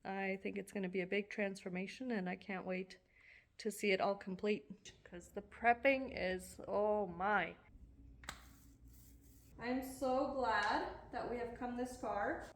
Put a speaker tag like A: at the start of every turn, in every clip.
A: I think it's going to be a big transformation, and I can't wait to see it all complete because the prepping is, oh my. I'm so glad that we have come this far.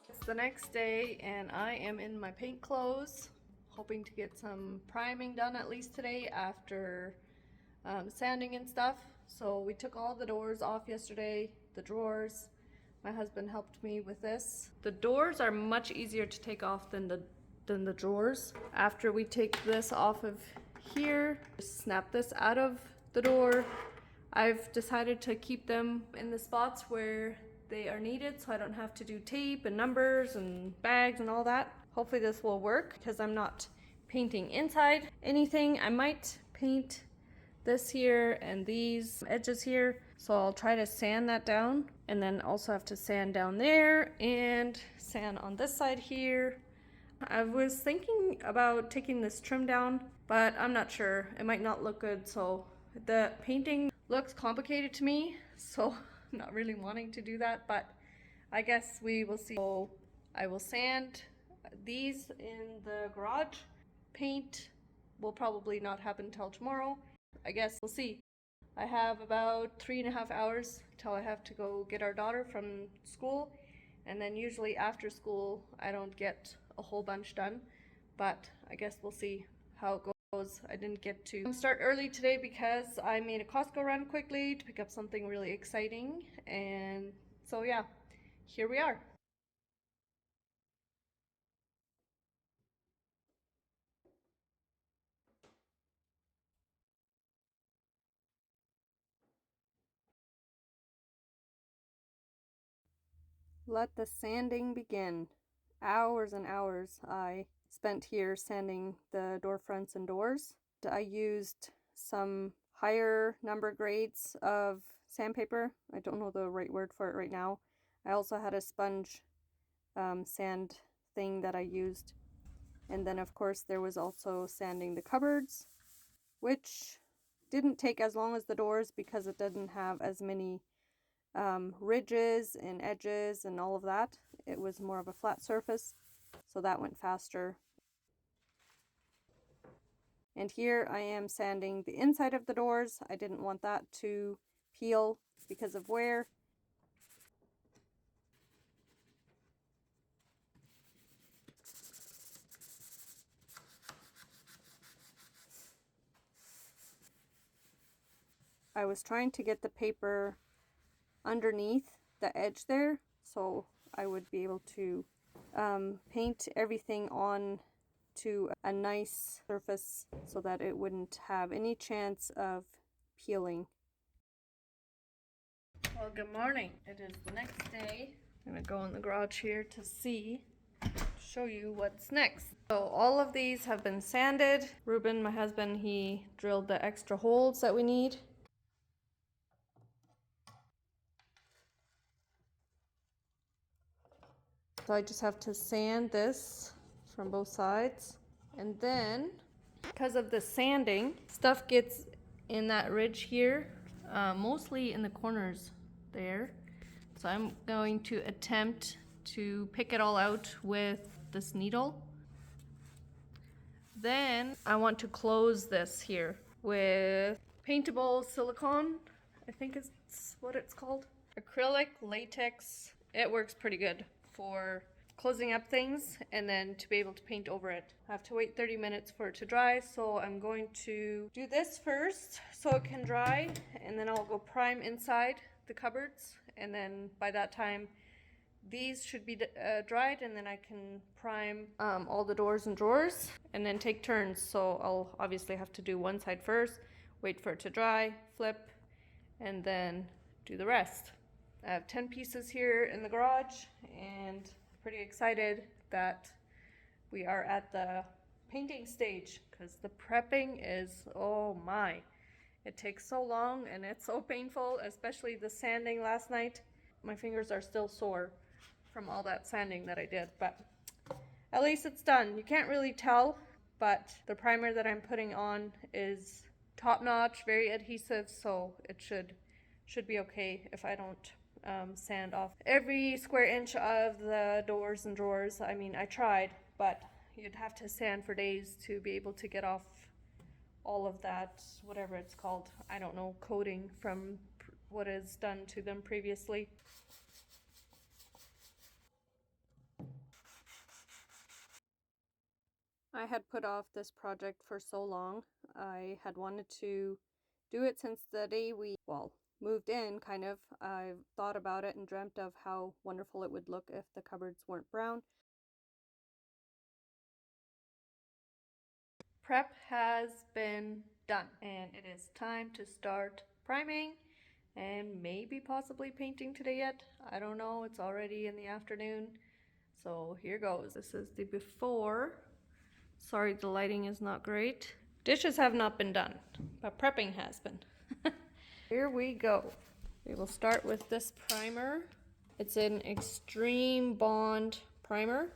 A: It's the next day and I am in my paint clothes, hoping to get some priming done at least today after sanding and stuff. So we took all the doors off yesterday, the drawers. My husband helped me with this. The doors are much easier to take off than the drawers. After we take this off of here, snap this out of the door. I've decided to keep them in the spots where they are needed so I don't have to do tape and numbers and bags and all that. Hopefully this will work because I'm not painting inside anything. I might paint this here and these edges here, so I'll try to sand that down, and then also have to sand down there and sand on this side here. I was thinking about taking this trim down, but I'm not sure. It might not look good, so the painting looks complicated to me, so I'm not really wanting to do that, but I guess we will see. So I will sand these in the garage. Paint will probably not happen until tomorrow. I guess we'll see. I have about 3.5 hours till I have to go get our daughter from school, and then usually after school I don't get a whole bunch done, but I guess we'll see how it goes. I didn't get to start early today because I made a Costco run quickly to pick up something really exciting, and so yeah, here we are. Let the sanding begin. Hours and hours I spent here sanding the door fronts and doors. I used some higher number grades of sandpaper. I don't know the right word for it right now. I also had a sponge sand thing that I used. And then of course there was also sanding the cupboards, which didn't take as long as the doors because it didn't have as many ridges and edges and all of that. It was more of a flat surface, so that went faster. And here I am sanding the inside of the doors. I didn't want that to peel because of wear. I was trying to get the paper underneath the edge there so I would be able to paint everything on to a nice surface so that it wouldn't have any chance of peeling. Well, good morning. It is the next day. I'm gonna go in the garage here to show you what's next. So all of these have been sanded. Ruben, my husband, he drilled the extra holes that we need. So I just have to sand this from both sides. And then, because of the sanding, stuff gets in that ridge here, mostly in the corners there. So I'm going to attempt to pick it all out with this needle. Then I want to close this here with paintable silicone, I think is what it's called. Acrylic latex. It works pretty good for closing up things and then to be able to paint over it. I have to wait 30 minutes for it to dry, so I'm going to do this first so it can dry, and then I'll go prime inside the cupboards, and then by that time these should be dried, and then I can prime all the doors and drawers and then take turns. So I'll obviously have to do one side first, wait for it to dry, flip, and then do the rest. I have 10 pieces here in the garage and pretty excited that we are at the painting stage because the prepping is, oh my, It takes so long and it's so painful, especially the sanding last night. My fingers are still sore from all that sanding that I did, but at least it's done. You can't really tell, but the primer that I'm putting on is top notch, very adhesive, so it should be okay if I don't sand off every square inch of the doors and drawers. I mean, I tried, but you'd have to sand for days to be able to get off all of that, whatever it's called, I don't know, coating from what is done to them previously. I had put off this project for so long. I had wanted to do it since the day we, well, moved in, kind of. I thought about it and dreamt of how wonderful it would look if the cupboards weren't brown. Prep has been done, and it is time to start priming and maybe possibly painting today yet. I don't know, it's already in the afternoon. So here goes. This is the before. Sorry, the lighting is not great. Dishes have not been done, but prepping has been. Here we go. We will start with this primer. It's an Extreme Bond primer.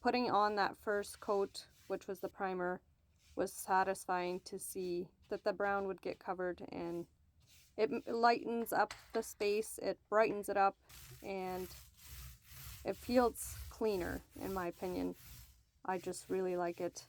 A: Putting on that first coat, which was the primer, was satisfying to see that the brown would get covered, and it lightens up the space, it brightens it up, and it feels cleaner, in my opinion. I just really like it.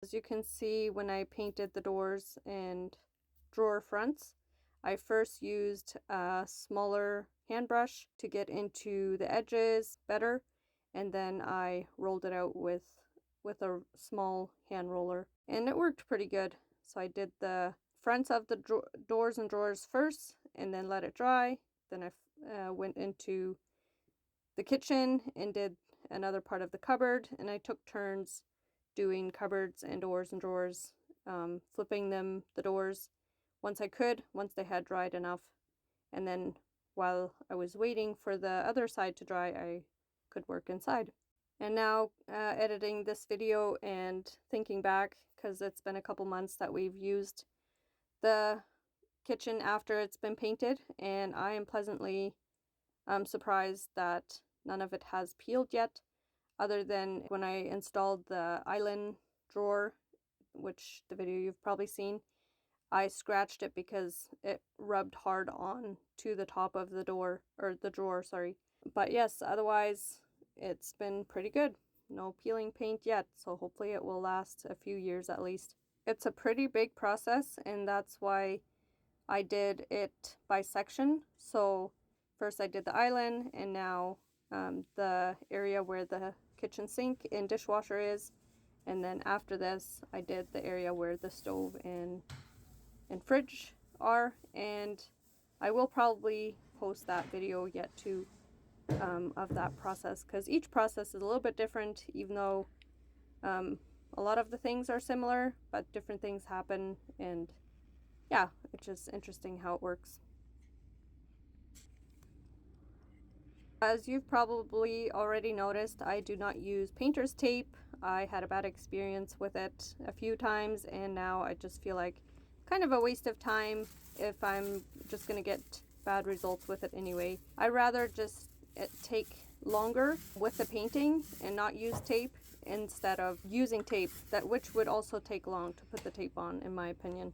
A: As you can see, when I painted the doors and drawer fronts, I first used a smaller hand brush to get into the edges better, and then I rolled it out with a small hand roller, and it worked pretty good. So I did the fronts of the doors and drawers first, and then let it dry. Then I went into the kitchen and did another part of the cupboard, and I took turns doing cupboards and doors and drawers, flipping the doors once they had dried enough. And then while I was waiting for the other side to dry, I could work inside. And now editing this video and thinking back, because it's been a couple months that we've used the kitchen after it's been painted, and I am pleasantly surprised that none of it has peeled yet, other than when I installed the island drawer, which the video you've probably seen. I scratched it because it rubbed hard on to the top of the door, or the drawer, sorry. But yes, otherwise it's been pretty good. No peeling paint yet, so hopefully it will last a few years at least. It's a pretty big process, and that's why I did it by section. So first I did the island, and now the area where the kitchen sink and dishwasher is, and then after this I did the area where the stove and fridge are, and I will probably post that video yet too, of that process, because each process is a little bit different, even though a lot of the things are similar, but different things happen, and yeah, it's just interesting how it works. As you've probably already noticed, I do not use painter's tape. I had a bad experience with it a few times, and now I just feel like kind of a waste of time if I'm just gonna get bad results with it anyway. I'd rather just take longer with the painting and not use tape instead of using tape, which would also take long to put the tape on, in my opinion.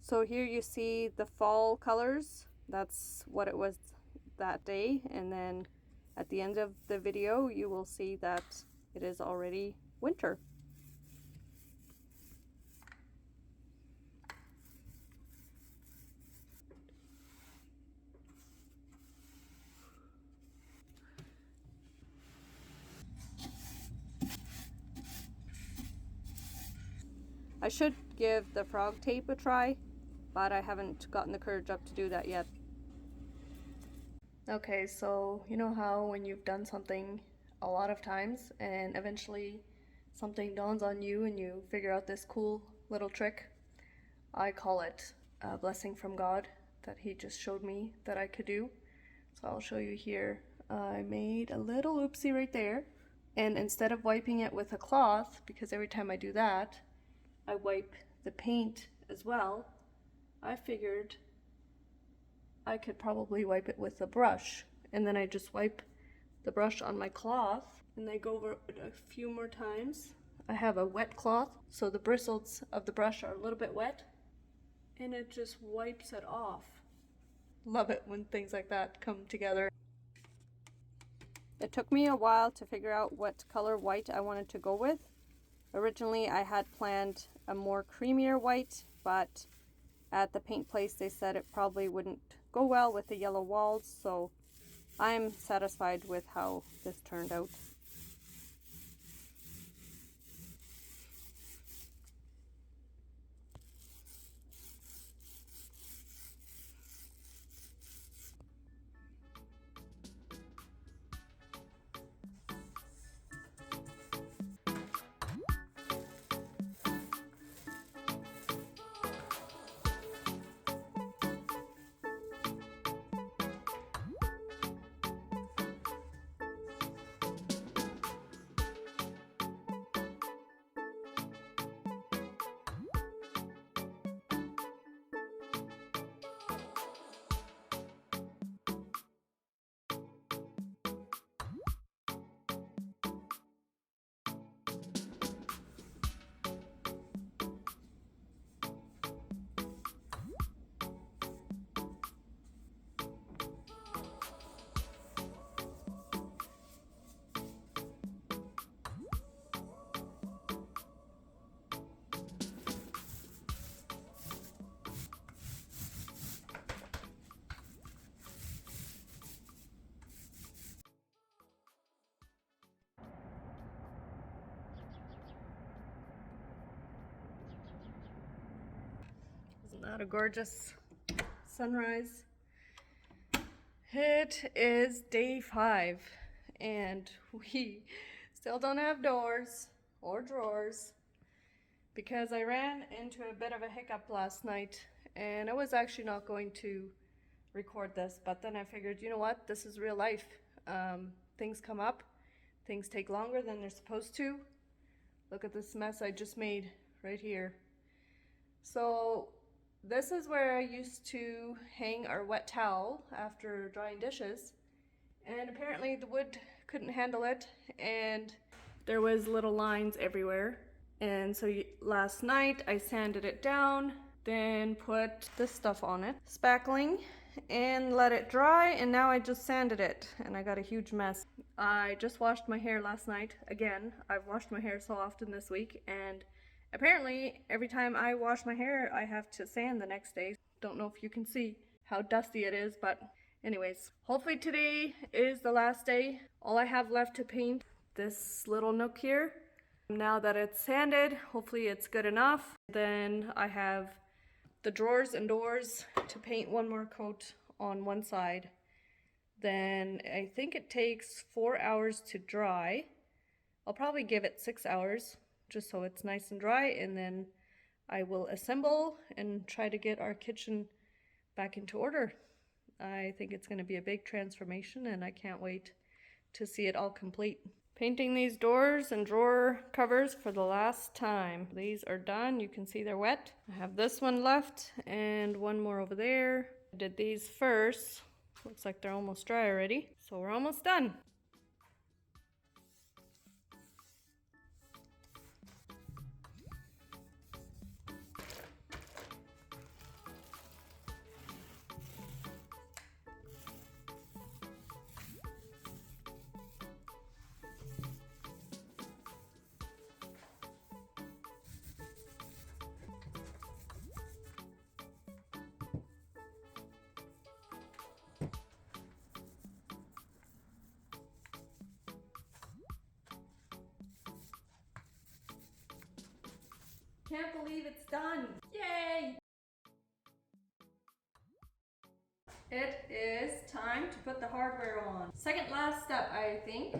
A: So here you see the fall colors. That's what it was that day, and then at the end of the video you will see that it is already winter. I should give the frog tape a try, but I haven't gotten the courage up to do that yet. Okay, so you know how when you've done something a lot of times and eventually something dawns on you and you figure out this cool little trick? I call it a blessing from God that he just showed me that I could do. So I'll show you here. I made a little oopsie right there, and instead of wiping it with a cloth, because every time I do that I wipe the paint as well, I figured I could probably wipe it with a brush, and then I just wipe the brush on my cloth and I go over it a few more times. I have a wet cloth, so the bristles of the brush are a little bit wet, and it just wipes it off. Love it when things like that come together. It took me a while to figure out what color white I wanted to go with. Originally I had planned a more creamier white, but at the paint place they said it probably wouldn't go well with the yellow walls, so I'm satisfied with how this turned out. Isn't that a gorgeous sunrise? It is day 5 and we still don't have doors or drawers because I ran into a bit of a hiccup last night, and I was actually not going to record this, but then I figured, you know what, this is real life. Things come up, things take longer than they're supposed to. Look at this mess I just made right here. So this is where I used to hang our wet towel after drying dishes, and apparently the wood couldn't handle it and there was little lines everywhere. And so last night I sanded it down, then put this stuff on it, spackling, and let it dry, and now I just sanded it and I got a huge mess. I just washed my hair last night. Again, I've washed my hair so often this week, and apparently every time I wash my hair I have to sand the next day. Don't know if you can see how dusty it is, but anyways, hopefully today is the last day. All I have left to paint this little nook here. Now that it's sanded, hopefully it's good enough. Then I have the drawers and doors to paint one more coat on one side. Then I think it takes 4 hours to dry. I'll probably give it 6 hours just so it's nice and dry, and then I will assemble and try to get our kitchen back into order. I think it's going to be a big transformation and I can't wait to see it all complete. Painting these doors and drawer covers for the last time. These are done. You can see they're wet. I have this one left and one more over there. I did these first. Looks like they're almost dry already. So we're almost done. Can't believe it's done. Yay! It is time to put the hardware on. Second last step, I think.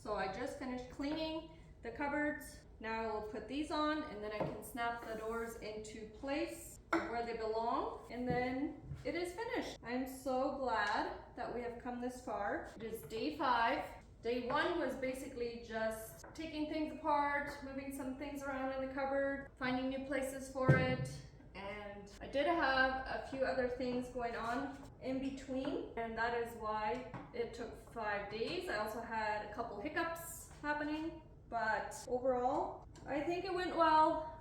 A: So I just finished cleaning the cupboards. Now I will put these on and then I can snap the doors into place where they belong. And then it is finished. I'm so glad that we have come this far. It is day 5. Day 1 was basically just taking things apart, moving some things around in the cupboard, finding new places for it. And I did have a few other things going on in between, and that is why it took 5 days. I also had a couple hiccups happening, but overall, I think it went well.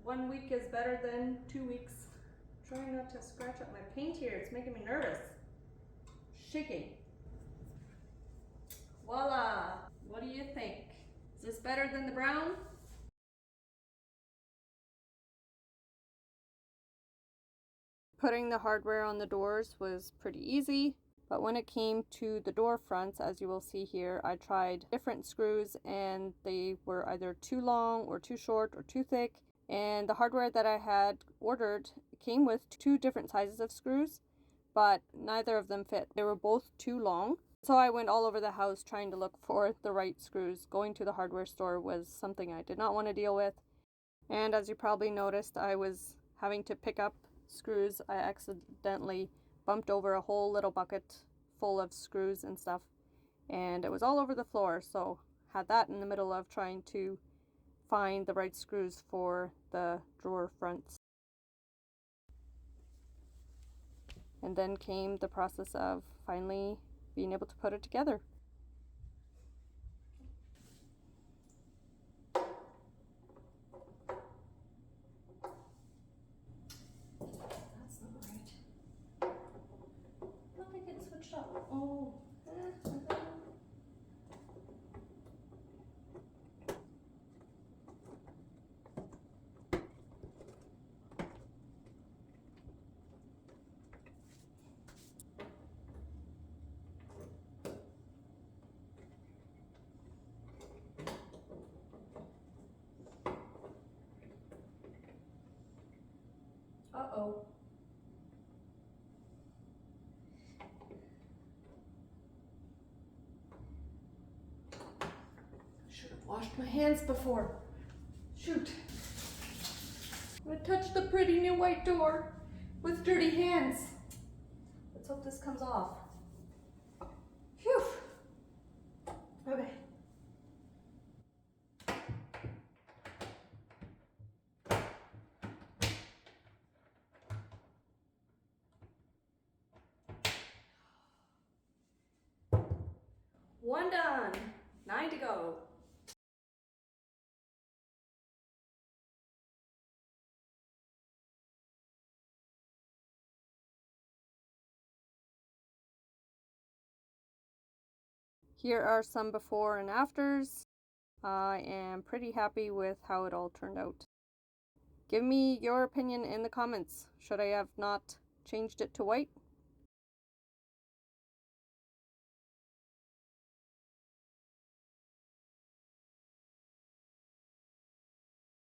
A: 1 week is better than 2 weeks. I'm trying not to scratch up my paint here. It's making me nervous. Shaking. Voila! What do you think? Is this better than the brown? Putting the hardware on the doors was pretty easy, but when it came to the door fronts, as you will see here, I tried different screws and they were either too long or too short or too thick. And the hardware that I had ordered came with 2 different sizes of screws, but neither of them fit. They were both too long. So I went all over the house trying to look for the right screws. Going to the hardware store was something I did not want to deal with. And as you probably noticed, I was having to pick up screws. I accidentally bumped over a whole little bucket full of screws and stuff, and it was all over the floor, so had that in the middle of trying to find the right screws for the drawer fronts. And then came the process of finally being able to put it together. Oh. Uh-oh. Should have washed my hands before. Shoot. I touched the pretty new white door with dirty hands. Let's hope this comes off. Phew. Okay. One done. 9 to go. Here are some before and afters. I am pretty happy with how it all turned out. Give me your opinion in the comments. Should I have not changed it to white?